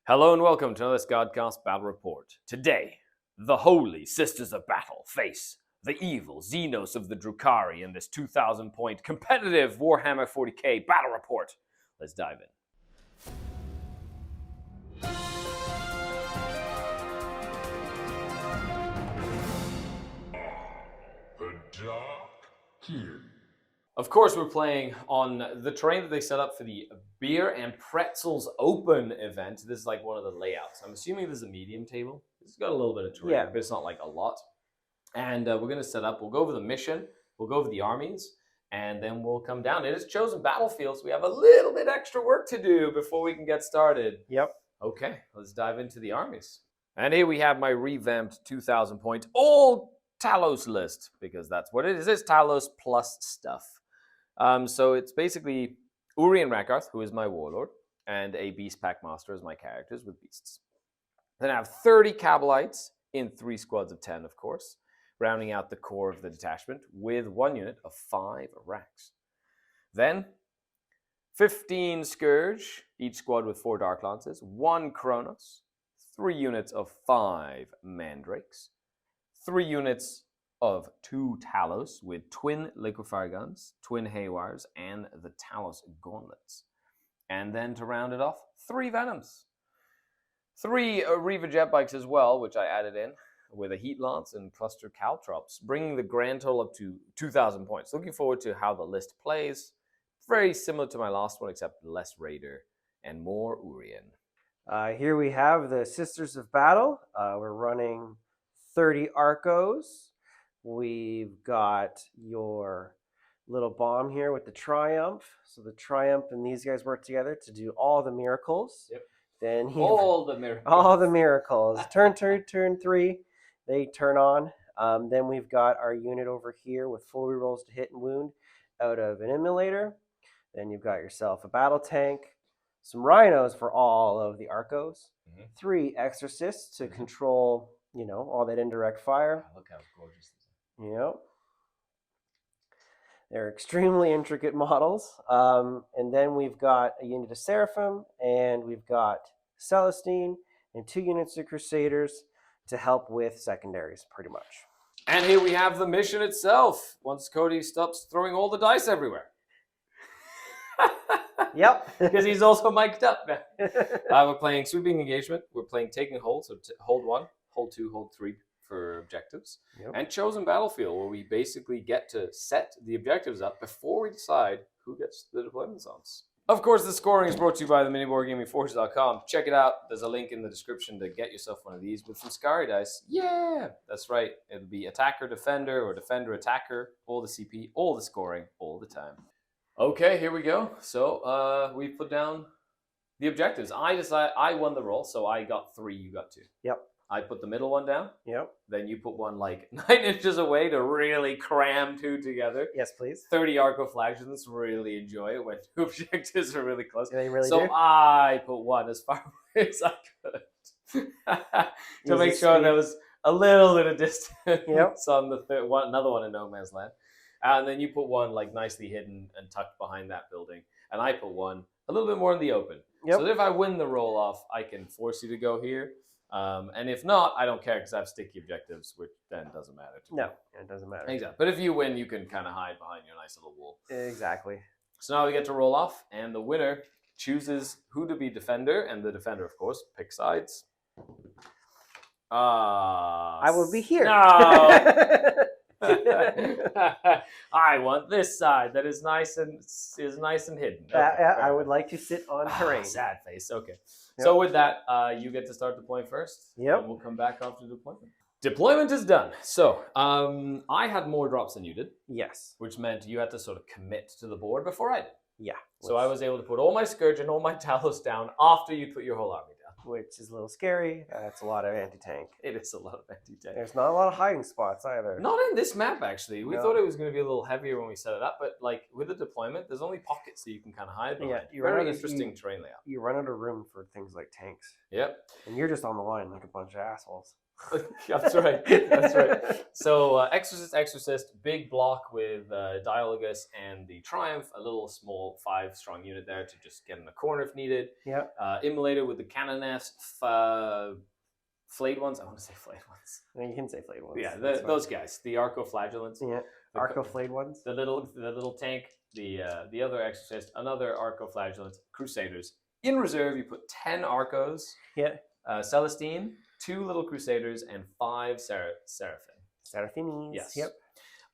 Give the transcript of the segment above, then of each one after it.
Hello and welcome to another Skaredcast Battle Report. Today, the Holy Sisters of Battle face the evil Xenos of the Drukhari in this 2,000-point competitive Warhammer 40k Battle Report. Let's dive in. The Dark King. Of course, we're playing on the terrain that they set up for the Beer and Pretzels Open event. This is like one of the layouts. I'm assuming this is a medium table. It's got a little bit of terrain, but it's not like a lot. And we're going to set up, we'll go over the mission, we'll go over the armies, and then we'll come down. It is chosen battlefields. We have a little bit extra work to do before we can get started. Yep. Okay, let's dive into the armies. And here we have my revamped 2,000 point all Talos list, because that's what it is. It's Talos plus stuff. So it's basically Uri and Rakarth, who is my warlord, and a Beast Pack Master as my characters with beasts. Then I have 30 Kabalites in 3 squads of 10, of course, rounding out the core of the detachment with 1 unit of 5 Racks. Then 15 Scourge, each squad with 4 Dark Lances, 1 Kronos, 3 units of 5 Mandrakes, 3 units of 2 Talos with twin liquefier guns, twin Haywires, and the Talos gauntlets. And then to round it off, 3 Venoms. 3 Reaver jet bikes as well, which I added in, with a Heat Lance and cluster Caltrops, bringing the grand total up to 2,000 points. Looking forward to how the list plays. Very similar to my last one, except less Raider and more Urian. Here we have the Sisters of Battle. We're running 30 Arcos. We've got your little bomb here with the Triumph. So the Triumph and these guys work together to do all the miracles. Yep. Then All the miracles. All the miracles. Turn 3, they turn on. Then we've got our unit over here with full rerolls to hit and wound out of an Immolator. Then you've got yourself a battle tank, some rhinos for all of the Arcos, 3 exorcists to control, all that indirect fire. Look how gorgeous this is. Yep. They're extremely intricate models. And then we've got a unit of Seraphim, and we've got Celestine, and 2 units of Crusaders to help with secondaries, pretty much. And here we have the mission itself, once Cody stops throwing all the dice everywhere. Yep. Because he's also mic'd up now. We're playing Sweeping Engagement. We're playing Taking Hold, so hold 1, hold 2, hold 3 for objectives. Yep. And Chosen Battlefield, where we basically get to set the objectives up before we decide who gets the deployment zones. Of course, the scoring is brought to you by the miniboardgamingforge.com. Check it out. There's a link in the description to get yourself one of these with some Skari dice. Yeah, that's right. It'll be attacker, defender, or defender, attacker, all the CP, all the scoring, all the time. Okay, here we go. So we put down the objectives. I won the roll, so I got 3, you got 2. Yep. I put the middle one down. Yep. Then you put one like 9 inches away to really cram 2 together. Yes, please. 30 Arco Flagellants, really enjoy it when 2 objectives are really close. They really so do. I put 1 as far away as I could to make sure there was a little bit of distance on the third one, another one in No Man's Land. And then you put 1 like nicely hidden and tucked behind that building. And I put 1 a little bit more in the open. Yep. So that if I win the roll off, I can force you to go here. And if not, I don't care because I have sticky objectives, which then doesn't matter to me. No, it doesn't matter. Exactly. But if you win, you can kind of hide behind your nice little wall. Exactly. So now we get to roll off, and the winner chooses who to be defender, and the defender, of course, picks sides. I will be here. No. I want this side that is nice and hidden. Okay, I would like to sit on terrain. Sad face. Okay. Yep. So with that, you get to start deploying first. Yep. And we'll come back after deployment. Deployment is done. So I had more drops than you did, Yes. which meant you had to sort of commit to the board before I did. Yeah. So I was able to put all my Scourge and all my Talos down after you put your whole army down. Which is a little scary. That's a lot of anti-tank. It is a lot of anti-tank. There's not a lot of hiding spots either. Not in this map, actually. We thought it was going to be a little heavier when we set it up, but like with the deployment, there's only pockets that you can kind of hide behind. Yeah, Very interesting terrain layout. You run out of room for things like tanks. Yep. And you're just on the line like a bunch of assholes. That's right. That's right. So Exorcist, big block with Dialogus and the Triumph, a little small 5-strong unit there to just get in the corner if needed. Yeah. Immolator with the Canoness, flayed ones. I want to say flayed ones. You can say flayed ones. Yeah, those guys, the Arco-Flagellants. Yeah, Arco-flayed ones. The little tank, the other Exorcist, another Arco-Flagellant, Crusaders. In reserve, you put 10 Arcos. Yeah. Celestine, 2 little Crusaders, and 5 Seraphim. Seraphinis. Yes. Yep.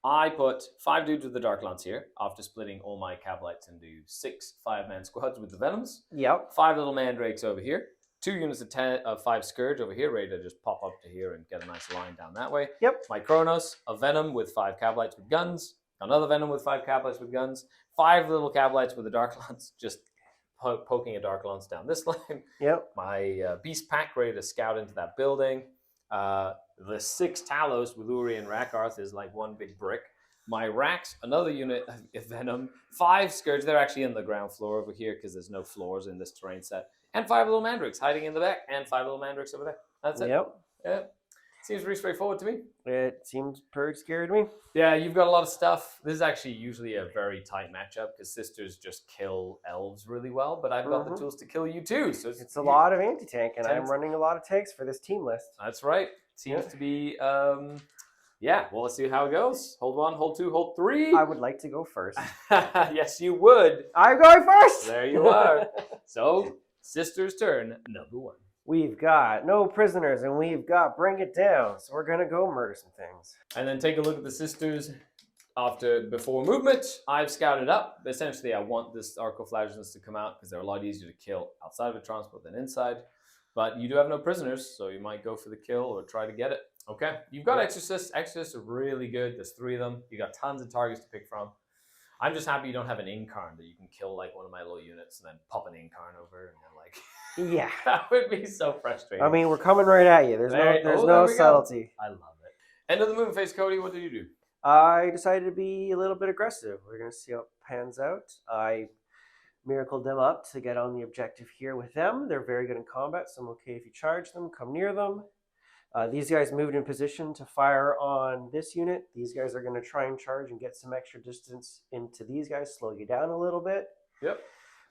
I put 5 dudes with the Dark Lance here after splitting all my Cabalites into 6 5-man squads with the Venoms. Yep. 5 little Mandrakes over here. 2 units of 5 Scourge over here, ready to just pop up to here and get a nice line down that way. Yep. My Kronos, a Venom with 5 Cabalites with guns. Another Venom with 5 Cabalites with guns. 5 little Cabalites with a Dark Lance, just poking a Dark Lance down this line. Yep. My Beast Pack ready to scout into that building. The 6 Talos with Uri and Rakarth is like one big brick. My Rax, another unit of Venom. 5 Scourge, they're actually in the ground floor over here because there's no floors in this terrain set. And 5 little Mandrakes hiding in the back, and 5 little Mandrakes over there. That's it. Yep. Yeah. Seems pretty straightforward to me. It seems pretty scary to me. Yeah, you've got a lot of stuff. This is actually usually a very tight matchup because sisters just kill elves really well, but I've got the tools to kill you too. So it's a lot of anti-tank, and I'm running a lot of tanks for this team list. That's right. Seems to be, yeah, well, let's see how it goes. Hold 1, hold 2, hold 3. I would like to go first. Yes, you would. I'm going first! There you are. So, sister's turn, number 1. We've got no prisoners, and we've got bring it down. So we're gonna go murder some things. And then take a look at the sisters before movement. I've scouted up. Essentially, I want this Arco-Flagellants to come out because they're a lot easier to kill outside of a transport than inside. But you do have no prisoners, so you might go for the kill or try to get it. Okay, you've got Exorcists. Exorcists are really good. There's 3 of them. You got tons of targets to pick from. I'm just happy you don't have an Incarn that you can kill like one of my little units and then pop an Incarn over and you're like... Yeah. That would be so frustrating. I mean, we're coming right at you. There's no subtlety. I love it. End of the moon phase, Cody. What did you do? I decided to be a little bit aggressive. We're going to see how it pans out. I miracled them up to get on the objective here with them. They're very good in combat, so I'm okay if you charge them, come near them. These guys moved in position to fire on this unit. These guys are going to try and charge and get some extra distance into these guys, slow you down a little bit. Yep.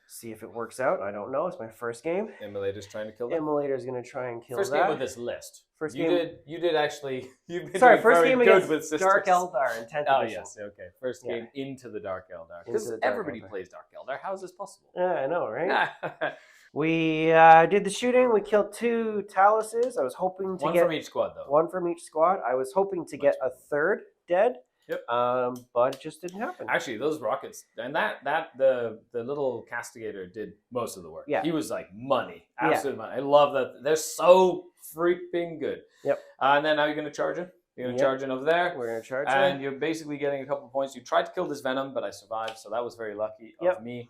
See if it works out. I don't know. It's my first game. Immolator's trying to kill them. Immolator's going to try and kill first that. game with this list. First you game. You did actually. You've been first very game good against with sisters. Dark Eldar in 10th Oh edition. yes, okay. First game into the Dark Eldar Into because the Dark everybody Eldar. plays Dark Eldar. How is this possible? Yeah, I know, right? Yeah. We did the shooting. We killed 2 Taluses. I was hoping to One get from each squad, though. one from each squad. I was hoping to get a 3rd dead. Yep. But it just didn't happen. Actually, those rockets and the little castigator did most of the work. Yeah. He was like money, absolute money. I love that. They're so freaking good. Yep. And then now you're gonna charge in. You're gonna charge in over there. We're gonna charge and in. you're basically getting a couple points. You tried to kill this Venom, but I survived, so that was very lucky of me.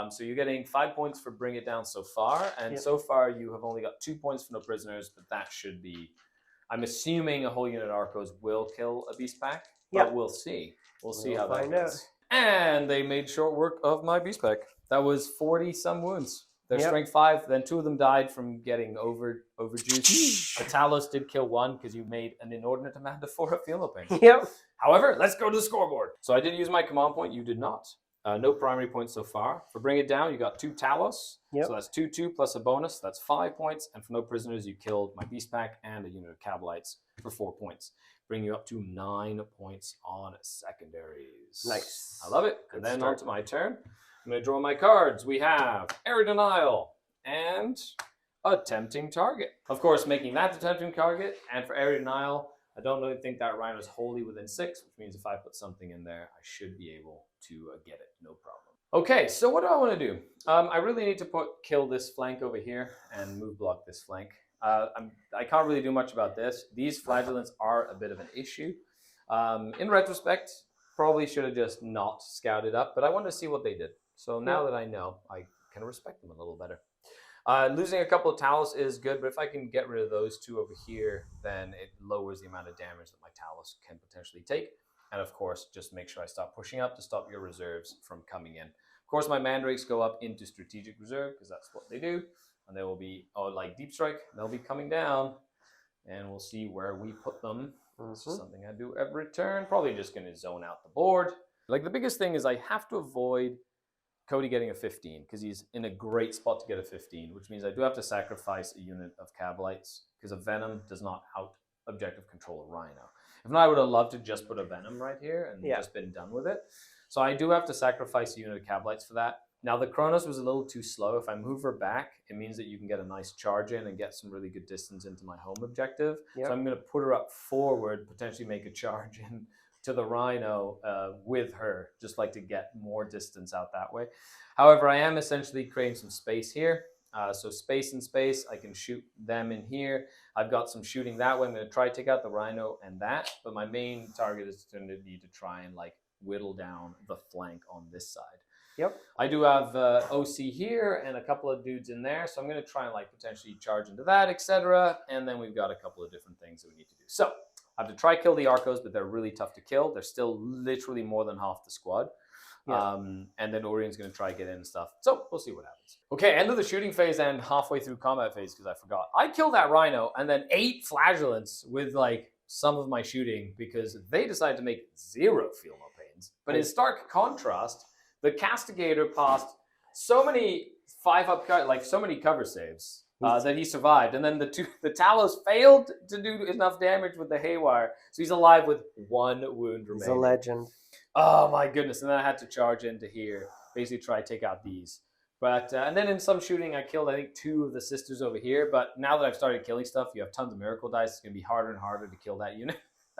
So you're getting 5 points for bring it down so far, and so far you have only got 2 points for no prisoners, but that should be. I'm assuming a whole unit of Arcos will kill a Beast Pack, but we'll see. We'll see how that goes. And they made short work of my Beast Pack. That was 40 some wounds. Their strength 5, then 2 of them died from getting overjuiced. The Talos did kill 1 because you made an inordinate amount of 4 Feel No Pain. Yep. However, let's go to the scoreboard. So I did use my command point. You did not. No primary points so far. For Bring It Down, you got 2 Talos. Yep. So that's 2/2 plus a bonus. That's 5 points. And for no prisoners, you killed my Beast Pack and a unit of Cabalites for 4 points. Bring you up to 9 points on secondaries. Nice. I love it. Good and then start. on to my turn. I'm going to draw my cards. We have Area Denial and a Tempting Target. Of course, making that the Tempting Target. And for Area Denial, I don't really think that Rhino is wholly within 6, which means if I put something in there, I should be able to get it. No problem. Okay, so what do I want to do? I really need to kill this flank over here and move block this flank. I can't really do much about this. These flagellants are a bit of an issue. In retrospect, probably should have just not scouted up, but I wanted to see what they did. So now that I know, I can respect them a little better. Losing a couple of Talos is good, but if I can get rid of those 2 over here, then it lowers the amount of damage that my Talos can potentially take. And of course, just make sure I stop pushing up to stop your reserves from coming in. Of course, my Mandrakes go up into Strategic Reserve because that's what they do. And they will be, like Deep Strike, they'll be coming down and we'll see where we put them. This is Mhm. something I do every turn. Probably just going to zone out the board. Like the biggest thing is I have to avoid Cody getting a 15 because he's in a great spot to get a 15, which means I do have to sacrifice a unit of Cabalites because a Venom does not out objective control a Rhino. If not, I would have loved to just put a Venom right here and just been done with it. So I do have to sacrifice a unit of Cabalites for that. Now the Kronos was a little too slow. If I move her back, it means that you can get a nice charge in and get some really good distance into my home objective. Yep. So I'm going to put her up forward, potentially make a charge in to the Rhino with her, just like to get more distance out that way. However, I am essentially creating some space here. So space and space, I can shoot them in here. I've got some shooting that way. I'm going to try to take out the Rhino and that, but my main target is going to be to try and like whittle down the flank on this side. Yep. I do have OC here and a couple of dudes in there, so I'm going to try and like potentially charge into that, etc. And then we've got a couple of different things that we need to do. So I have to try kill the Arcos, but they're really tough to kill. They're still literally more than half the squad. Yeah. And then Orion's going to try to get in and stuff. So we'll see what happens. Okay, end of the shooting phase and halfway through combat phase because I forgot. I killed that Rhino and then 8 flagellants with like some of my shooting because they decided to make 0 feel no pains. But in stark contrast, the Castigator passed so many 5-up like so many cover saves that he survived, and then the Talos failed to do enough damage with the Haywire, so he's alive with 1 wound remaining. He's a legend. Oh my goodness! And then I had to charge into here, basically try to take out these. But and then in some shooting, I killed I think 2 of the sisters over here. But now that I've started killing stuff, you have tons of miracle dice. It's gonna be harder and harder to kill that unit.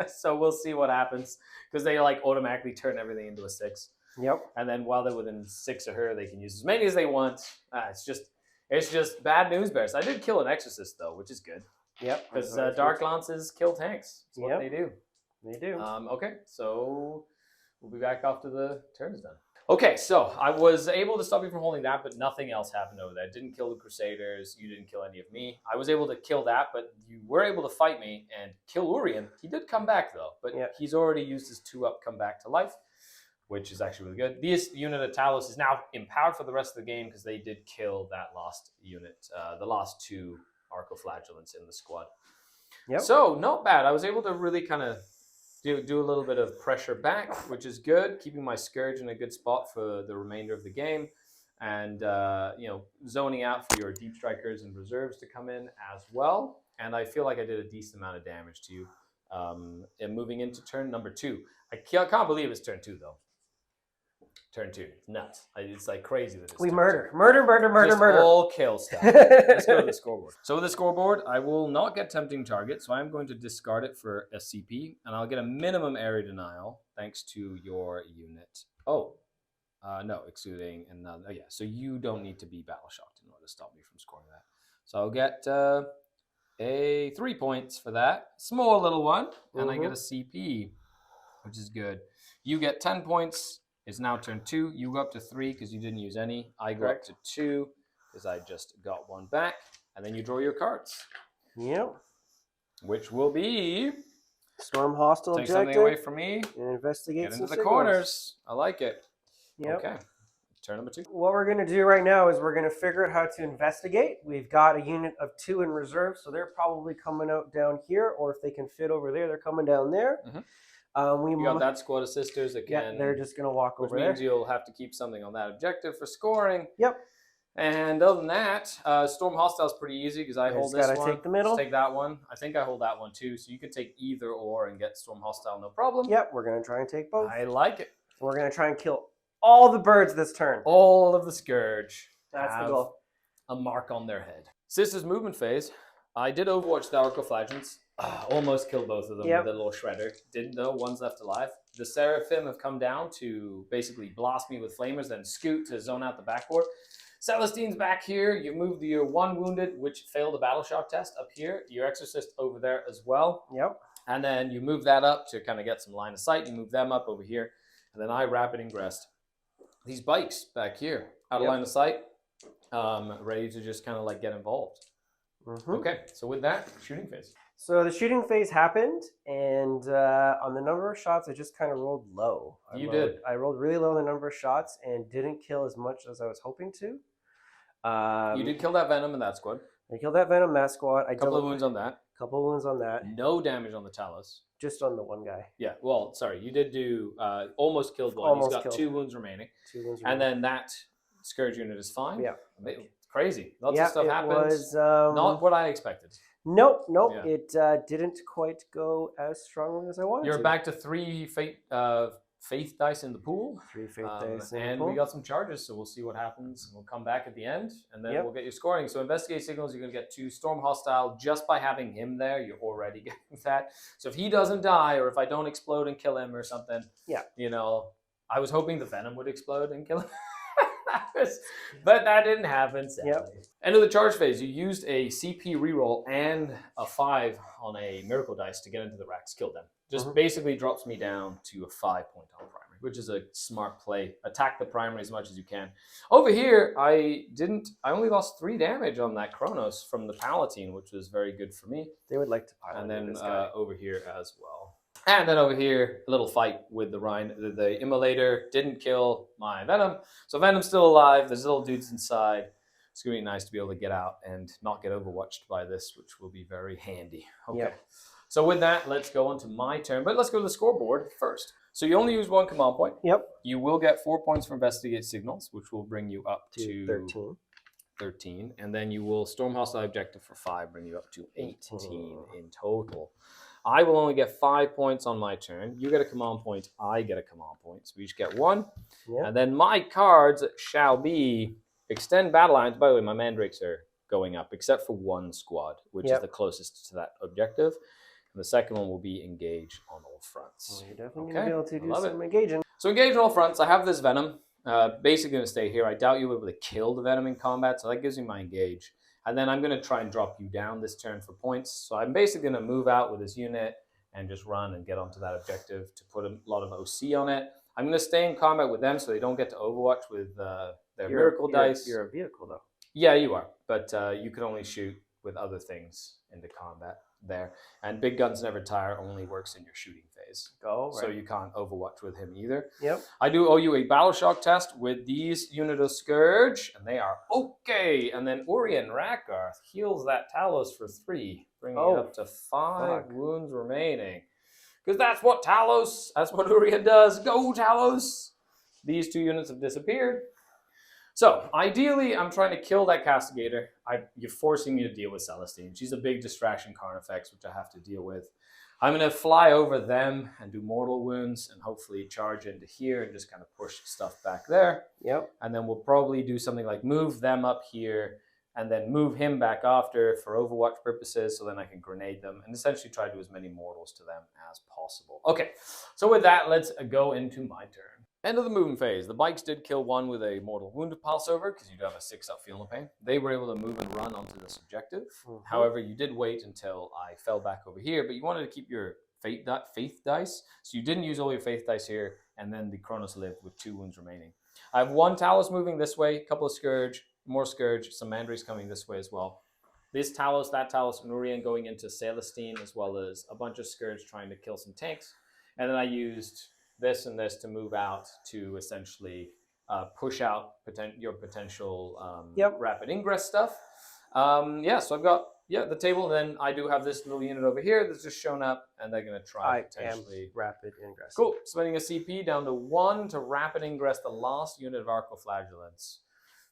So we'll see what happens because they like automatically turn everything into a 6. Yep. And then while they're within 6 of her, they can use as many as they want. It's just bad news bears. I did kill an Exorcist though, which is good. Yep. Because Dark Lances kill tanks. That's what they do. They do. Okay, so we'll be back after the turn is done. Okay, so I was able to stop you from holding that, but nothing else happened over there. I didn't kill the Crusaders. You didn't kill any of me. I was able to kill that, but you were able to fight me and kill Urian. He did come back though, but he's already used his 2-up come back to life, which is actually really good. This unit of Talos is now empowered for the rest of the game because they did kill that last unit, the last 2 Arcoflagellants in the squad. Yep. So not bad. I was able to really kind of do a little bit of pressure back, which is good, keeping my Scourge in a good spot for the remainder of the game, and zoning out for your Deep Strikers and Reserves to come in as well. And I feel like I did a decent amount of damage to you. And moving into turn number 2. I can't believe it's turn 2 though. Turn 2. It's nuts. It's like crazy that it's we turn murder. 2. Murder. All kill stuff. Let's go to the scoreboard. So with the scoreboard, I will not get Tempting Target, so I'm going to discard it for a CP, and I'll get a minimum area denial thanks to your unit. No, excluding another. Yeah, so you don't need to be battle shocked in order to stop me from scoring that. So I'll get a 3 points for that. Small little one, and I get a CP, which is good. You get 10 points. It's now turn 2. You go up to 3 because you didn't use any. I go up to 2 because I just got 1 back. And then you draw your cards. Yep. Which will be... Storm hostile take objective. something away from me. And investigate Get some into the signals. corners. I like it. Yep. Okay. Turn number 2. What we're going to do right now is we're going to figure out how to investigate. We've got a unit of 2 in reserve, so they're probably coming out down here, or if they can fit over there, they're coming down there. Mm-hmm. You got that squad of sisters that can... Yeah, they're just going to walk over there. Which means you'll have to keep something on that objective for scoring. Yep. And other than that, Storm Hostile is pretty easy because I hold this one. Take the middle. Just take that one. I think I hold that one too. So you could take either or and get Storm Hostile, no problem. Yep, we're going to try and take both. I like it. So we're going to try and kill all the birds this turn. All of the Scourge. That's the goal. A mark on their head. Sisters movement phase. I did overwatch the Arcoflagellants. Almost killed both of them with a little shredder. Didn't though. One's left alive. The Seraphim have come down to basically blast me with flamers, then scoot to zone out the backboard. Celestine's back here. You moved your 1 wounded, which failed a battle shock test up here. Your Exorcist over there as well. Yep. And then you move that up to kind of get some line of sight. You move them up over here. And then I rapid ingressed these bikes back here. Out of line of sight. Ready to just kind of like get involved. Mm-hmm. Okay, so with that, shooting phase. So the shooting phase happened, and on the number of shots, I just kind of rolled low. I rolled really low on the number of shots and didn't kill as much as I was hoping to. You did kill that Venom in that squad. I killed that Venom Masquad. A couple of wounds on that. Couple wounds on that. No damage on the Talos. Just on the one guy. Yeah, well, sorry, you did do almost killed one. Almost He's got killed. 2 wounds remaining. 2 wounds And remaining. then that Scourge unit is fine. Yeah. Crazy. Lots of stuff happened. Was, Not what I expected. Nope. Yeah. It didn't quite go as strongly as I wanted You're to. back to 3 faith dice in the pool. 3 faith dice in the and pool. we got some charges, so we'll see what happens. We'll come back at the end, and then we'll get your scoring. So investigate signals, you're going to get 2 storm hostile. Just by having him there, you're already getting that. So if he doesn't die, or if I don't explode and kill him or something, I was hoping the venom would explode and kill him. But that didn't happen, sadly. End of the charge phase, you used a CP reroll and a 5 on a miracle dice to get into the racks, kill them. Just basically drops me down to a 5-point on primary, which is a smart play. Attack the primary as much as you can. Over here, I only lost 3 damage on that Kronos from the Palatine, which was very good for me. They would like to pilot And then this guy. over here as well. And then over here, a little fight with the Rhine. The Immolator didn't kill my Venom. So Venom's still alive. There's little dudes inside. It's going to be nice to be able to get out and not get overwatched by this, which will be very handy. Okay. Yep. So with that, let's go on to my turn. But let's go to the scoreboard first. So you only use 1 command point. Yep. You will get 4 points for Investigate Signals, which will bring you up to 13. And then you will Storm Hostile Objective for 5, bring you up to 18 in total. I will only get 5 points on my turn. You get a command point. I get a command point. So we each get 1. Yep. And then my cards shall be Extend Battle Lines. By the way, my mandrakes are going up, except for 1 squad, which is the closest to that objective. And the second one will be Engage on all fronts. Well, you're definitely going to be able to do some engaging. So Engage on all fronts. I have this Venom. Basically going to stay here. I doubt you'll be able to kill the Venom in combat, so that gives me my Engage. And then I'm going to try and drop you down this turn for points. So I'm basically going to move out with this unit and just run and get onto that objective to put a lot of OC on it. I'm going to stay in combat with them so they don't get to overwatch with their miracle dice. You're a vehicle, though. Yeah, you are. But you can only shoot with other things into combat there. And Big Guns Never Tire only works in your shooting phase. So you can't overwatch with him either. Yep. I do owe you a Battle Shock test with these Unit of Scourge, and they are okay. And then Urien Rakarth heals that Talos for 3, bringing it up to 5 wounds remaining. Because that's what Urien does. Go, Talos! These 2 units have disappeared. So, ideally, I'm trying to kill that Castigator. You're forcing me to deal with Celestine. She's a big distraction Carnifex, which I have to deal with. I'm going to fly over them and do mortal wounds and hopefully charge into here and just kind of push stuff back there. Yep. And then we'll probably do something like move them up here and then move him back after for Overwatch purposes so then I can grenade them and essentially try to do as many mortals to them as possible. Okay, so with that, let's go into my turn. End of the movement phase. The bikes did kill 1 with a mortal wound to pass over because you do have a 6 up Feel No Pain. They were able to move and run onto this objective. However, you did wait until I fell back over here, but you wanted to keep your faith dice. So you didn't use all your faith dice here, and then the Kronos lived with 2 wounds remaining. I have 1 Talos moving this way, a couple of Scourge, more Scourge, some Mandrakes coming this way as well. This Talos, that Talos, and Urien going into Celestine, as well as a bunch of Scourge trying to kill some tanks. And then I used this and this to move out to essentially push out your potential rapid ingress stuff. So I've got the table, and then I do have this little unit over here that's just shown up, and they're going to try potentially rapid ingress. Cool. Spending a CP down to 1 to rapid ingress the last unit of Arcoflagellants,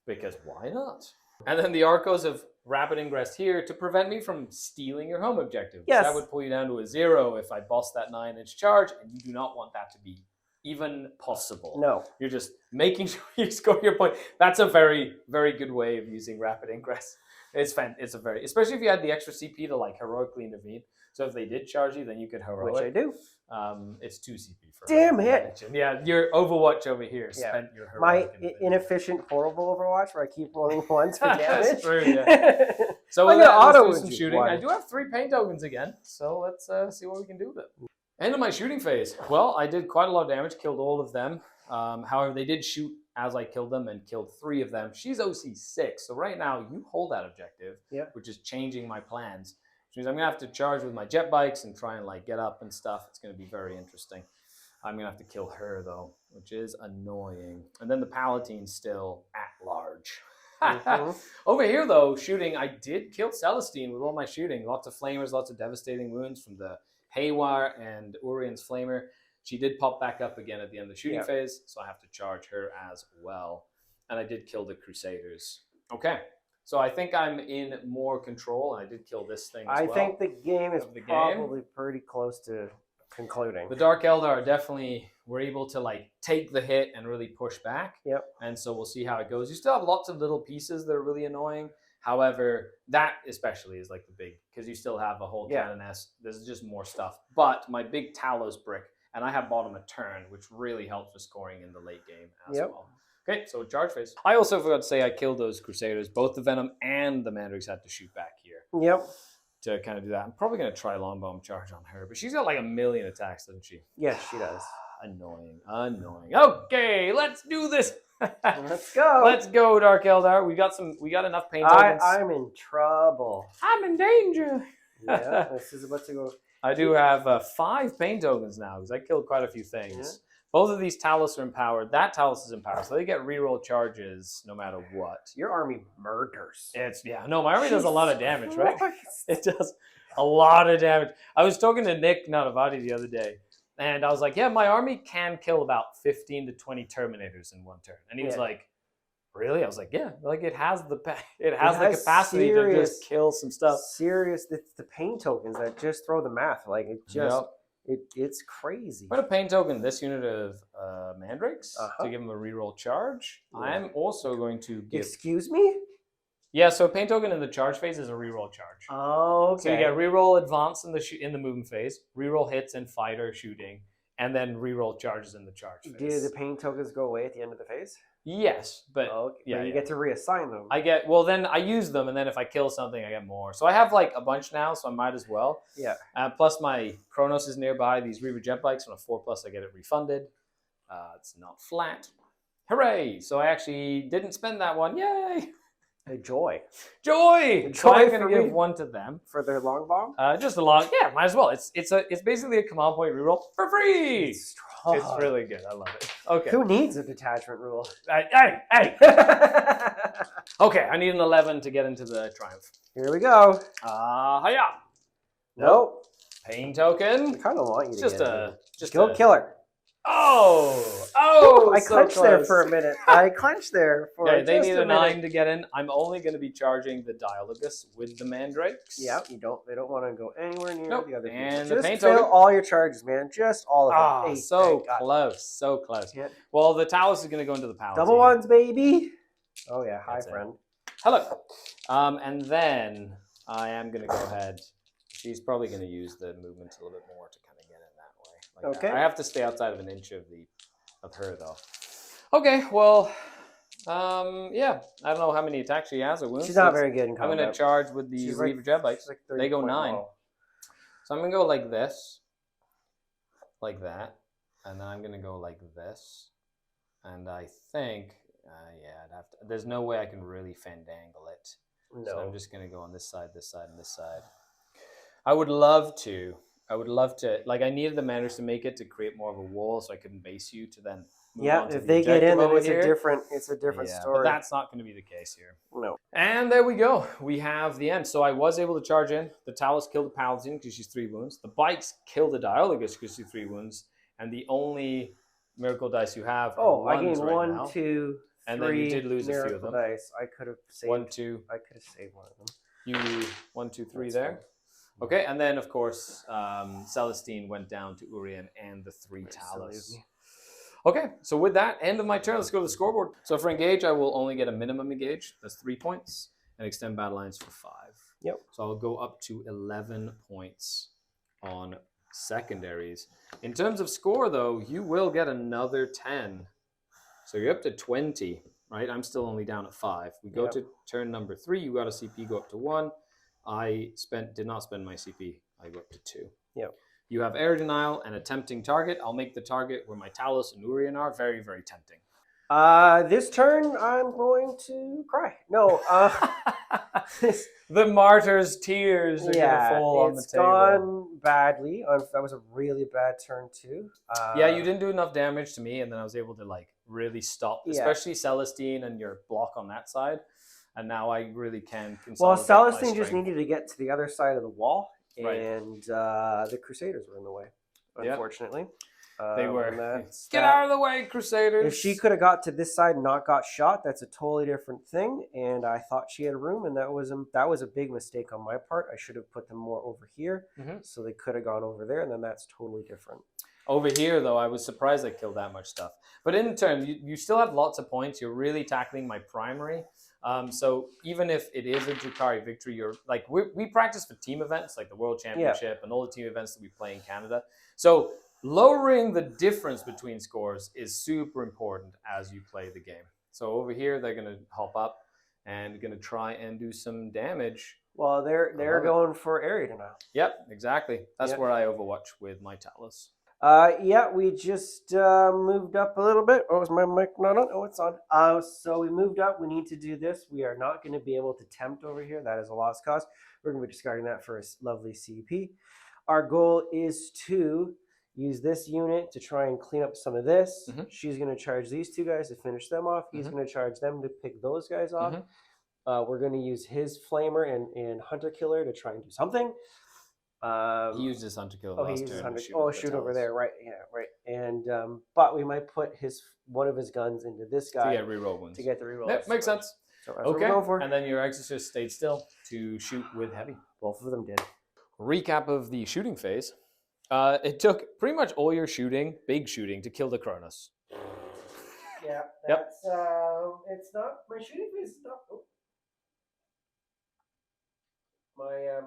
because why not? And then the Arcos have rapid ingress here to prevent me from stealing your home objective. Yes. That would pull you down to a 0 if I boss that 9-inch charge, and you do not want that to be even possible. No. You're just making sure you score your point. That's a very, very good way of using rapid ingress. It's especially if you had the extra CP to like heroically intervene. So if they did charge you, then you could heroic. Which I do. It's 2 CP for damn it. Yeah, your Overwatch over here spent your heroic. My inefficient, horrible Overwatch where I keep rolling 1s for damage. That's true, yeah. So I'm let's auto do some shooting. I do have 3 pain tokens again, so let's see what we can do with it. End of my shooting phase. Well, I did quite a lot of damage, killed all of them. However, they did shoot as I killed them and killed 3 of them. She's OC 6, so right now you hold that objective, which is changing my plans. Which means I'm going to have to charge with my jet bikes and try and like get up and stuff. It's going to be very interesting. I'm going to have to kill her though, which is annoying. And then the Palatine's still at large. Over here, though, shooting, I did kill Celestine with all my shooting. Lots of flamers, lots of devastating wounds from the Haywire and Urian's flamer. She did pop back up again at the end of the shooting phase, so I have to charge her as well. And I did kill the Crusaders. Okay, so I think I'm in more control, and I did kill this thing as well. I think the game is probably pretty close to concluding. The Dark Eldar definitely were able to like take the hit and really push back. Yep. And so we'll see how it goes. You still have lots of little pieces that are really annoying. However, that especially is like the big, because you still have a whole canoness. There's just more stuff. But my big Talos brick, and I have bottom a turn, which really helps with scoring in the late game as well. Okay, so charge phase. I also forgot to say I killed those Crusaders. Both the Venom and the Mandrakes had to shoot back here. Yep. To kind of do that. I'm probably going to try Longbomb charge on her, but she's got like 1 million attacks, doesn't she? Yes, she does. Annoying. Okay, let's do this. Let's go. Let's go, Dark Eldar. We got enough paint tokens. I'm in trouble. I'm in danger. Yeah, this is about to go. I do have 5 paint tokens now because I killed quite a few things. Yeah. Both of these Talos are empowered. That Talos is empowered, so they get reroll charges no matter what. Your army murders. My army does a lot of damage, right? It does a lot of damage. I was talking to Nick Nanavati the other day, and I was like, yeah, my army can kill about 15 to 20 Terminators in one turn. And he was like, really? I was like, yeah, like it has the capacity to just kill some stuff. It's the pain tokens that just throw the math. Like it just, it's crazy. I'm going to pain token this unit of Mandrakes to give them a reroll charge. Yeah. I'm also going to give... Excuse me? Yeah, so pain token in the charge phase is a reroll charge. Oh, okay. So you get reroll advance in the movement phase, reroll hits and fighter shooting, and then reroll charges in the charge phase. Do the pain tokens go away at the end of the phase? Yes, but you get to reassign them. Then I use them, and then if I kill something, I get more. So I have like a bunch now, so I might as well. Yeah. Plus my Kronos is nearby. These Reaver jet bikes on a 4+, I get it refunded. It's not flat. Hooray! So I actually didn't spend that one. Yay! Joy. So I'm going to give one to them for their long bomb. Just a long, might as well. It's basically a command point reroll for free. It's really good. I love it. Okay. Who needs a detachment rule? Hey! Okay, I need an 11 to get into the triumph. Here we go. Hiya. Nope. Pain token. I kind of want you to just go killer. Oh! I clenched there for a minute. They need a 9 to get in. I'm only going to be charging the Dialogus with the Mandrakes. Yeah, they don't want to go anywhere near the other and people. The paint fill token. all your charges, man. Just all of them. So close. Yeah. Well, the Talos is going to go into the Palatine. Double ones, baby. Oh yeah, hi friend. Hello. And then I am going to go ahead. She's probably going to use the movement a little bit more to kind of get it that way. Like that. I have to stay outside of an inch of her though. Okay, well, I don't know how many attacks she has or wounds. She's not very good in combat. I'm going to charge with the Reaver jet bikes. Like they go 9. So I'm going to go like this, like that, and then I'm going to go like this, and I think, I'd have to. There's no way I can really fandangle it. No. So I'm just going to go on this side, and this side. I would love to. Like, I needed the Mandrakes to make it to create more of a wall, so I couldn't base you to then. If they get in, then it's a different story. But that's not going to be the case here. No. And there we go. We have the end. So I was able to charge in. The Talos killed the Paladin because she's 3 wounds. The bikes killed the Dialogus because she's 3 wounds. And the only miracle dice you have are I gained right 1, now. 2, 3. And then you did lose a few of them. Dice. I could have saved 1, 2. I could have saved one of them. You 1, 2, 3 there. Okay, and then of course Celestine went down to Urian and the 3 Talos. Okay, so with that, end of my turn. Let's go to the scoreboard. So for engage, I will only get a minimum engage. That's 3 points, and extend battle lines for 5. Yep. So I'll go up to 11 points on secondaries. In terms of score, though, you will get another 10. So you're up to 20, right? I'm still only down at 5. We go to turn number 3. You got a CP go up to 1. I did not spend my CP. I go up to 2. Yep. You have air denial and a tempting target. I'll make the target where my Talos and Urian are very, very tempting. This turn, I'm going to cry. No. The martyr's tears are going to fall on the table. It's gone badly. That was a really bad turn, too. You didn't do enough damage to me, and then I was able to, really stop, especially Celestine and your block on that side. and now I really can Well, consolidate Celestine my just strength. needed to get to the other side of the wall, Right. and the Crusaders were in the way, Yep. unfortunately. They And were. that's Get that. out of the way, Crusaders! If she could have got to this side and not got shot, that's a totally different thing. And I thought she had room, and that was a big mistake on my part. I should have put them more over here, so they could have gone over there, and then that's totally different. Over here, though, I was surprised I killed that much stuff. But in turn, you still have lots of points. You're really tackling my primary. So even if it is a Drukhari victory, you're like we practice for team events like the World Championship and all the team events that we play in Canada. So lowering the difference between scores is super important as you play the game. So over here, they're going to hop up and going to try and do some damage. Well, they're going for area denial. Yep, exactly. That's where I overwatch with my Talos. Yeah, we just moved up a little bit. Oh, is my mic not on? Oh, it's on. So we moved up. We need to do this. We are not going to be able to tempt over here. That is a lost cause. We're going to be discarding that for a lovely CP. Our goal is to use this unit to try and clean up some of this. She's going to charge these two guys to finish them off. He's going to charge them to pick those guys off. We're going to use his Flamer and Hunter Killer to try and do something. He used his Hunter Killer last turn. Shoot over there, right? Yeah, right. And but we might put one of his guns into this guy to get reroll wounds. To get the reroll. Yep, makes sense. So that's what we're going for. And then your Exorcist stayed still to shoot with heavy. Both of them did. Recap of the shooting phase. It took pretty much all your shooting, big shooting, to kill the Kronos. Yeah, that's it's not my shooting phase. Is not. Oh.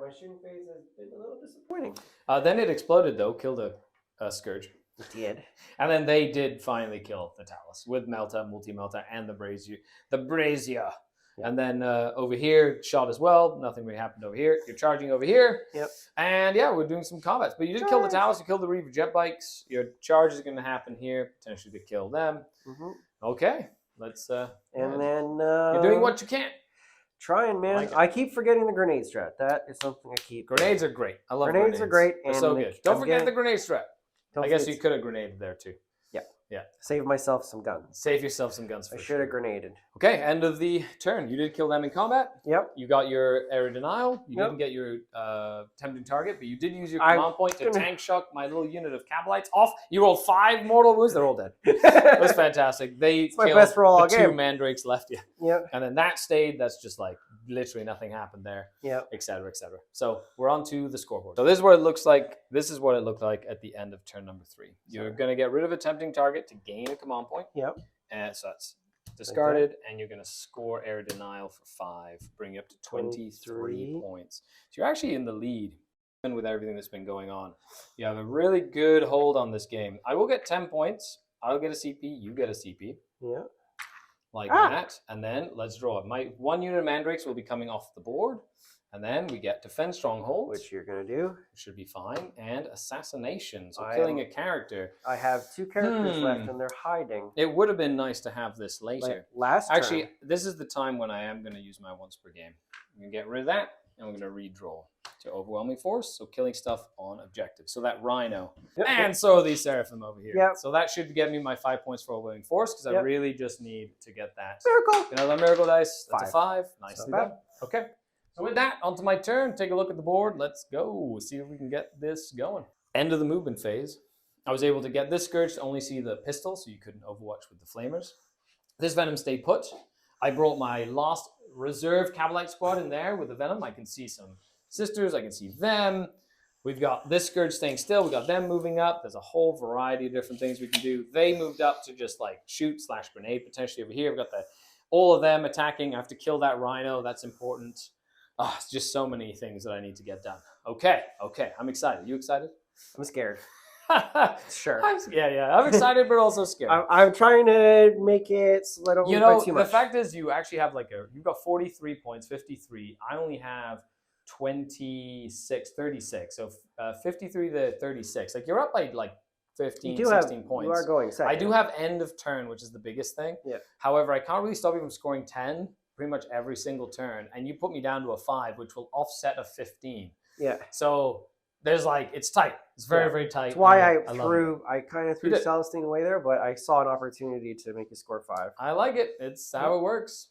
My shooting phase has been a little disappointing. Then it exploded though, killed a Scourge. It did. And then they did finally kill the Talus with Melta, Multi-Melta, and the Brazier. Yep. And then over here, shot as well. Nothing really happened over here. You're charging over here. Yep. And yeah, we're doing some combats. But you did kill the Talus, you killed the Reaver jet bikes. Your charge is going to happen here, potentially to kill them. Okay, let's... and then... you're doing what you can. Trying, man. I keep forgetting the grenade strat. That is something I keep. Grenades are great. I love grenades. Are great. They're so good. Don't forget the grenade strat. I guess you could have grenaded there too. Yeah. Save myself some guns. Save yourself some guns. I should have grenaded. Okay, end of the turn. You did kill them in combat. Yep. You got your area denial. You didn't get your tempting target, but you did use your command point to tank shock my little unit of Cabalites off. You rolled 5 mortal wounds. They're all dead. It was fantastic. It's my best roll all game. 2 mandrakes left. Yeah. Yep. And then that stayed. That's just like literally nothing happened there. Yep. Et cetera, et cetera. So we're on to the scoreboard. So this is what it looks like. This is what it looked like at the end of turn number 3. You're going to get rid of a tempting target to gain a command point. Yep. And so that's discarded, and you're going to score area denial for 5, bring you up to 23 points. So you're actually in the lead with everything that's been going on. You have a really good hold on this game. I will get 10 points. I'll get a CP. You get a CP. Yeah. Like that. And then let's draw it. My 1 unit of Mandrakes will be coming off the board. And then we get Defend Stronghold. Which you're going to do. Which should be fine. And Assassination. So killing a character. I have 2 characters left and they're hiding. It would have been nice to have this later. Actually, this is the time when I am going to use my once per game. I'm going to get rid of that. And we're going to redraw to Overwhelming Force. So killing stuff on objective. So that Rhino. And so are these Seraphim over here. Yep. So that should get me my 5 points for Overwhelming Force. Because I really just need to get that. Miracle. Another Miracle Dice. That's 5. a 5. Nicely done. Okay. So with that, onto my turn. Take a look at the board. Let's go. See if we can get this going. End of the movement phase. I was able to get this Scourge to only see the pistol, so you couldn't overwatch with the Flamers. This Venom stayed put. I brought my last reserve Cavalite squad in there with the Venom. I can see some sisters. I can see them. We've got this Scourge staying still. We've got them moving up. There's a whole variety of different things we can do. They moved up to just like shoot / grenade potentially over here. We've got all of them attacking. I have to kill that Rhino. That's important. Oh, it's just so many things that I need to get done. Okay. I'm excited. You excited? I'm scared. Sure. I'm excited, but also scared. I'm trying to make it so I don't play too much. The fact is, you actually have you've got 43 points, 53. I only have 36. So 53 to 36. Like you're up by 15, 16 points. You are going second. I do have end of turn, which is the biggest thing. Yeah. However, I can't really stop you from scoring 10 pretty much every single turn, and you put me down to a 5, which will offset a 15. Yeah. So there's like, it's tight. It's very, very tight. That's why I love it. kind of threw did. Celestine away there, but I saw an opportunity to make you score 5. I like it. It's how it works.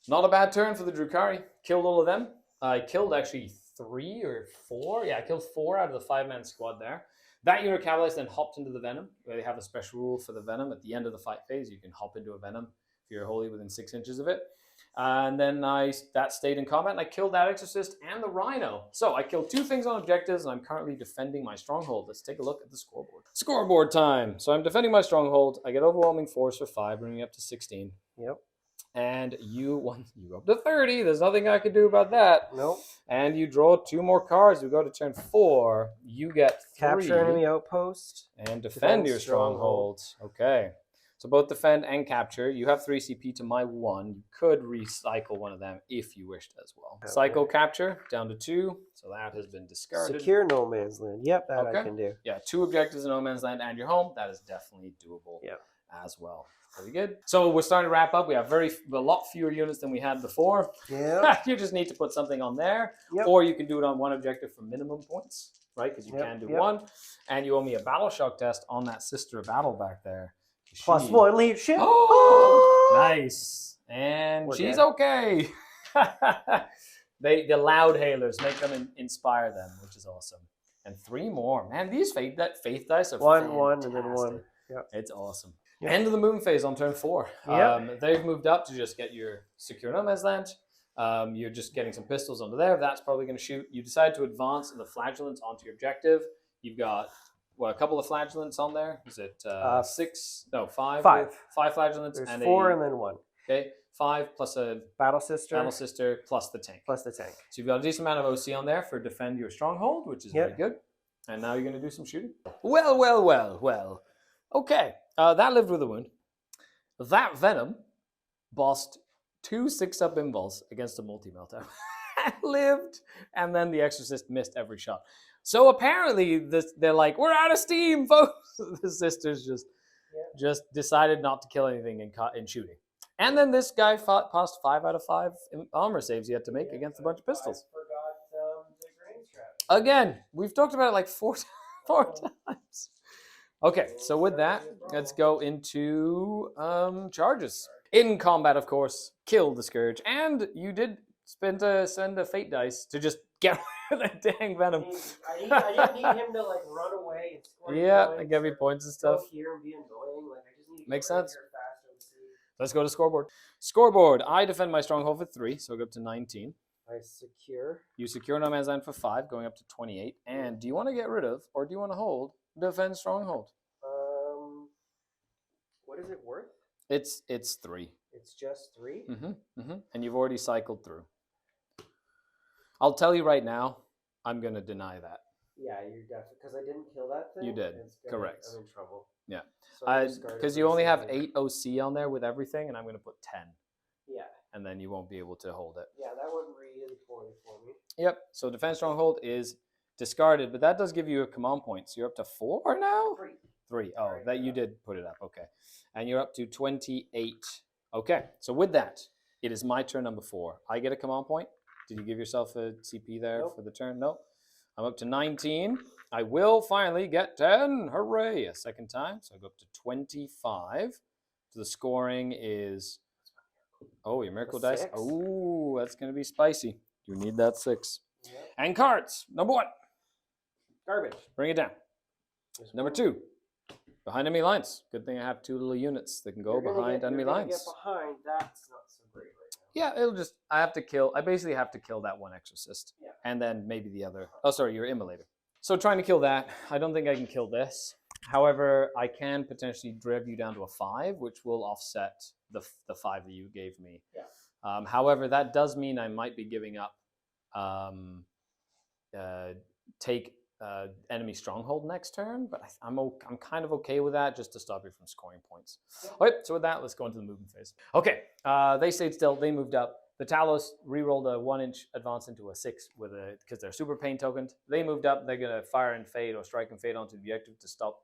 Not a bad turn for the Drukhari. Killed all of them. I killed actually 3 or 4. Yeah, I killed 4 out of the 5-man squad there. That unit catalyst then hopped into the Venom, where they have a special rule for the Venom. At the end of the fight phase, you can hop into a Venom if you're wholly within 6 inches of it. And then that stayed in combat, and I killed that Exorcist and the Rhino. So I killed 2 things on objectives, and I'm currently defending my stronghold. Let's take a look at the scoreboard. Scoreboard time. So I'm defending my stronghold. I get overwhelming force for 5, bringing it up to 16. Yep. And you go up to 30. There's nothing I can do about that. Nope. And you draw 2 more cards. We go to turn 4. You get 3. Capture enemy outpost. And defend your stronghold. Okay. So both defend and capture. You have 3 CP to my 1. You could recycle one of them if you wished as well. Okay. Cycle capture down to 2. So that has been discarded. Secure no man's land. Yep, that I can do. Yeah, 2 objectives in no man's land and your home. That is definitely doable as well. Very good. So we're starting to wrap up. We have a lot fewer units than we had before. Yeah. You just need to put something on there. Yep. Or you can do it on 1 objective for minimum points, right? Because you can do 1. And you owe me a battle shock test on that Sister of Battle back there. +1 leadership. Oh, nice. And she's okay. The loud hailers, make them inspire them, which is awesome. And 3 more. Man, these faith dice are 1, and then 1. Yep. It's awesome. Yep. End of the movement phase on turn 4. Yep. They've moved up to just get your secure no man's land. You're just getting some pistols under there. That's probably going to shoot. You decide to advance the flagellants onto your objective. You've got a couple of flagellants on there. Is it 6? No, 5. 5 flagellants. There's and 4 and then 1. Okay, 5 plus a Battle Sister plus the tank. So you've got a decent amount of OC on there for defend your stronghold, which is very good. And now you're going to do some shooting. Well. Okay, that lived with a wound. That Venom bossed 2 6-up invols against a multi-melter. Lived, and then the Exorcist missed every shot. So apparently, they're like, we're out of steam, folks. The sisters just decided not to kill anything in shooting. And then this guy passed 5 out of 5 armor saves he had to make against a bunch of pistols. I forgot the grain strategy. Again, we've talked about it like 4 times. Okay, so with that, let's go into charges. In combat, of course, kill the Scourge. And you did send a fate dice to just get rid of that dang Venom. I didn't need him to like run away and score points. And give me points and stuff. Go here and be annoying. Like, I just need to Makes sense. Let's go to scoreboard. Scoreboard. I defend my stronghold for 3, so I go up to 19. I secure. You secure no man's land for 5, going up to 28. And do you want to get rid of, or do you want to hold, defend stronghold? What is it worth? It's 3. It's just 3? And you've already cycled through. I'll tell you right now, I'm going to deny that. Yeah, you're definitely, because I didn't kill that thing. You did, correct. I'm in trouble. Yeah, because you only have 8 OC on there with everything, and I'm going to put 10. Yeah. And then you won't be able to hold it. Yeah, that went really poorly for me. Yep, so defense stronghold is discarded, but that does give you a command point. So you're up to 4 now? 3. Oh, that you did put it up. Okay. And you're up to 28. Okay, so with that, it is my turn number 4. I get a command point. Did you give yourself a CP there for the turn? No. I'm up to 19. I will finally get 10. Hooray. A second time. So I go up to 25. So the scoring is... Oh, your miracle dice. Oh, that's going to be spicy. You need that 6. Yep. And cards. Number 1. Garbage. Bring it down. Number 2. Behind enemy lines. Good thing I have 2 little units that can go behind enemy lines. Get behind. That's not so great right now. Yeah, it'll just... I basically have to kill that one Exorcist. Yeah. And then maybe the other... Oh, sorry, your Immolator. So trying to kill that. I don't think I can kill this. However, I can potentially drive you down to a 5, which will offset the 5 that you gave me. Yeah. However, that does mean I might be giving up take enemy stronghold next turn, but I'm kind of okay with that just to stop you from scoring points. Yeah. Okay, so with that, let's go into the movement phase. Okay, they stayed still. They moved up. The Talos re-rolled a 1-inch advance into a 6 because they're super pain tokened. They moved up. They're going to fire and fade or strike and fade onto the objective to stop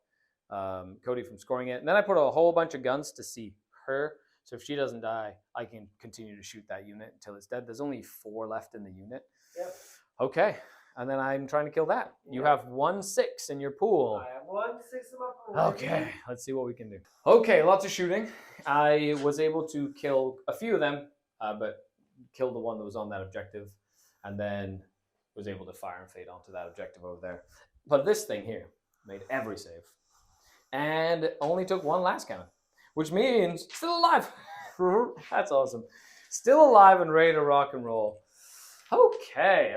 Cody from scoring it. And then I put a whole bunch of guns to see her. So if she doesn't die, I can continue to shoot that unit until it's dead. There's only 4 left in the unit. Yep. Okay. and then I'm trying to kill that. You Yeah. have 1/6 in your pool. I have 1/6 of my pool. Okay, let's see what we can do. Okay, lots of shooting. I was able to kill a few of them, but killed the one that was on that objective, and then was able to fire and fade onto that objective over there. But this thing here made every save, and only took one last cannon, which means still alive. That's awesome. Still alive and ready to rock and roll. Okay.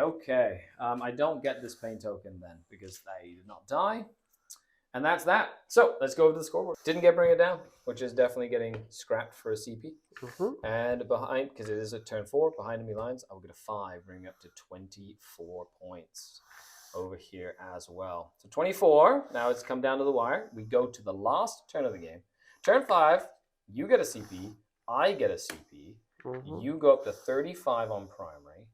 I don't get this pain token then because they did not die. And that's that. So let's go over to the scoreboard. Didn't get Bring It Down, which is definitely getting scrapped for a CP. And behind, because it is a turn 4, behind enemy lines, I will get a 5, bringing up to 24 points over here as well. So 24, now it's come down to the wire. We go to the last turn of the game. Turn 5, you get a CP, I get a CP. You go up to 35 on primary.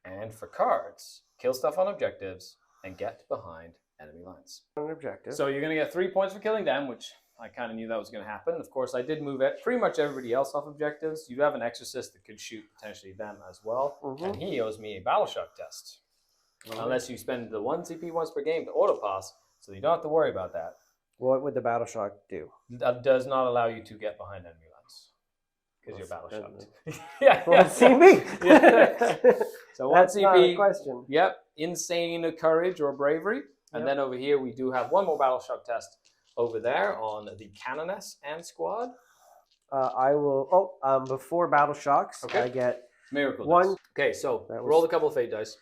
And for cards, kill stuff on objectives and get behind enemy lines. An objective. So you're going to get 3 points for killing them, which I kind of knew that was going to happen. Of course, I did move pretty much everybody else off objectives. You do have an exorcist that could shoot potentially them as well. And he owes me a battle shock test. Unless you spend the 1 CP once per game to auto pass, so you don't have to worry about that. What would the battle shock do? That does not allow you to get behind enemy lines. Because you're battle shocked. Well, CP. So 1 That's CP. not a question. Yep. Insane courage or bravery. And then over here, we do have one more battle shock test over there on the Canoness and squad. I will. Before battle shocks, Okay. I get Miracle one. dice. Okay, so roll a couple of fate dice.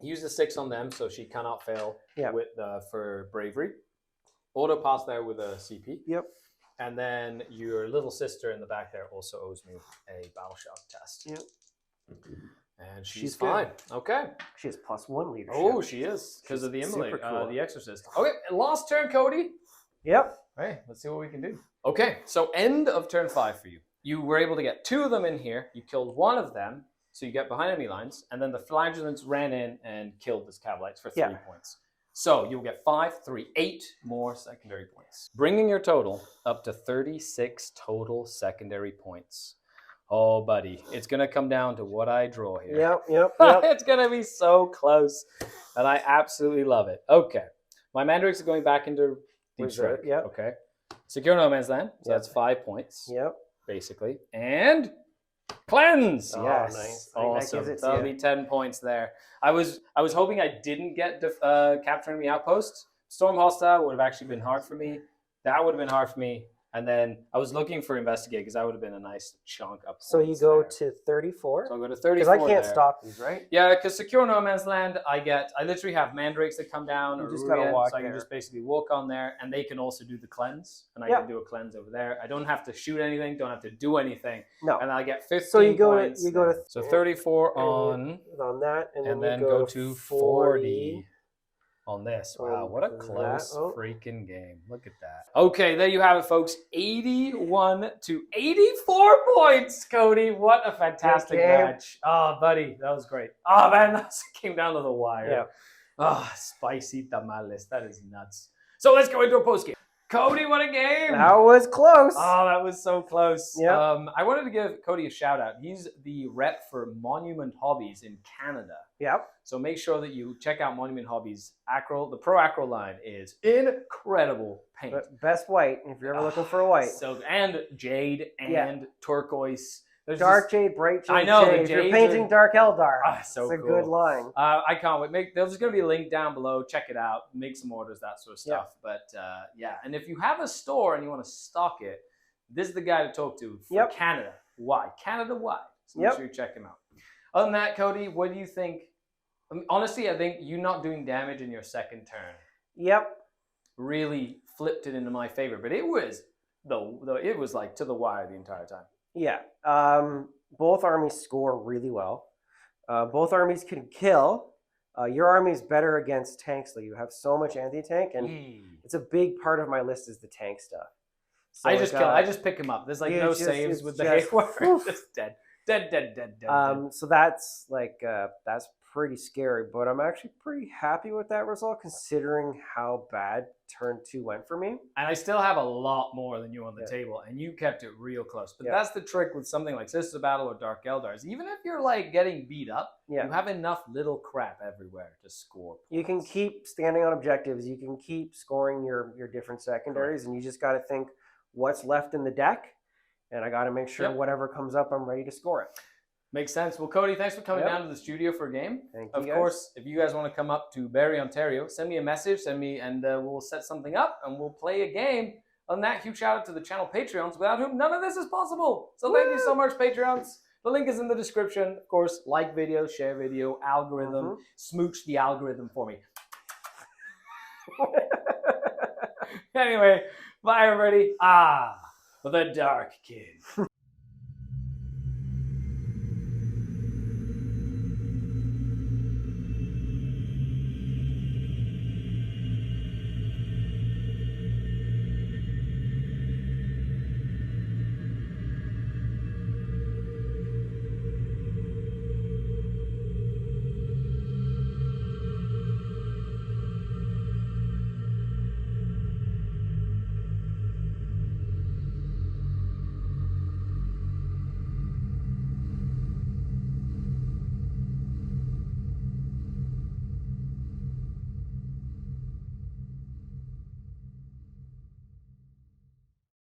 Use the 6 on them, so she cannot fail with for bravery. Auto pass there with a CP. Yep. And then your little sister in the back there also owes me a battle shock test. Yep. And she's She's fine. good. Okay. She has +1 leadership. Oh, she is because of the She's immolate, super cool. the exorcist. Okay, last turn, Cody. Yep. Hey, let's see what we can do. Okay, so end of turn 5 for you. You were able to get 2 of them in here. You killed one of them, so you get behind enemy lines, and then the flagellants ran in and killed the Scavalites for 3 points. So you'll get 5, 3, 8 more secondary points, bringing your total up to 36 total secondary points. Oh, buddy, it's going to come down to what I draw here. Yep. It's going to be so close, and I absolutely love it. Okay, my mandrakes are going back into Deep Strike. Yep. Okay, Secure No Man's Land, so that's 5 points. Yep. Basically, and Cleanse. Oh, Yes, nice. awesome. That gives it to That'll you. be 10 points there. I was hoping I didn't get Capture Enemy Outpost. Storm Hostile would have actually been hard for me. That would have been hard for me. And then I was looking for Investigate because that would have been a nice chunk up. So you go there. to 34? So I'll go to 34 Because I can't there. stop these, right? Yeah, because Secure No Man's Land, I literally have mandrakes that come down, You or just gotta Urian, walk so I can there. just basically walk on there, and they can also do the cleanse, and I can do a cleanse over there. I don't have to shoot anything, don't have to do anything, No. and I get 15 So you go points. to So 34 on that, and then you go to 40 on this. Wow, on what a that. close Oh. freaking game. Look at that. Okay, there you have it, folks. 81 to 84 points, Cody. What a fantastic game. match. Oh, buddy, that was great. Oh, man, that came down to the wire. Yeah. Oh, spicy tamales. That is nuts. So let's go into a postgame. Cody, what a game. That was close. Oh, that was so close. Yeah. I wanted to give Cody a shout out. He's the rep for Monument Hobbies in Canada. Yep. So make sure that you check out Monument Hobbies. Acro, the Pro Acro line is incredible paint. But best white, if you're ever looking for a white. So, and jade and turquoise. There's Dark jade, bright jade. I know, the shade. If you're jades painting are- Dark Eldar. so it's a cool. good line. I can't wait. There's going to be a link down below. Check it out. Make some orders, that sort of stuff. But yeah, and if you have a store and you want to stock it, this is the guy to talk to for Canada. Why? Canada wide. So make sure you check him out. Other than that, Cody, what do you think? Honestly, I think you not doing damage in your second turn Yep. really flipped it into my favor. But it was it was like to the wire the entire time. Yeah. Both armies score really well. Both armies can kill. Your army is better against tanks, though. You have so much anti-tank, and it's a big part of my list is the tank stuff. So I just pick him up. There's like no saves it's with the just- Hayward. Just dead. So that's pretty scary, but I'm actually pretty happy with that result considering how bad turn 2 went for me. And I still have a lot more than you on the Yeah. table, and you kept it real close. But Yeah. that's the trick with something like Sisters of Battle or Dark Eldars. Even if you're like getting beat up, Yeah. you have enough little crap everywhere to score points. You can keep standing on objectives. You can keep scoring your different secondaries, and you just got to think what's left in the deck, and I got to make sure Yep. whatever comes up, I'm ready to score it. Makes sense. Well, Cody, thanks for coming Yep. down to the studio for a game. Thank you, Of guys. course, if you guys want to come up to Barrie, Ontario, send me a message, and we'll set something up, and we'll play a game. On that, huge shout out to the channel Patreons, without whom none of this is possible. So thank you so much, Patreons. The link is in the description. Of course, like video, share video, algorithm, smooch the algorithm for me. Anyway, bye everybody. The Dark Kid.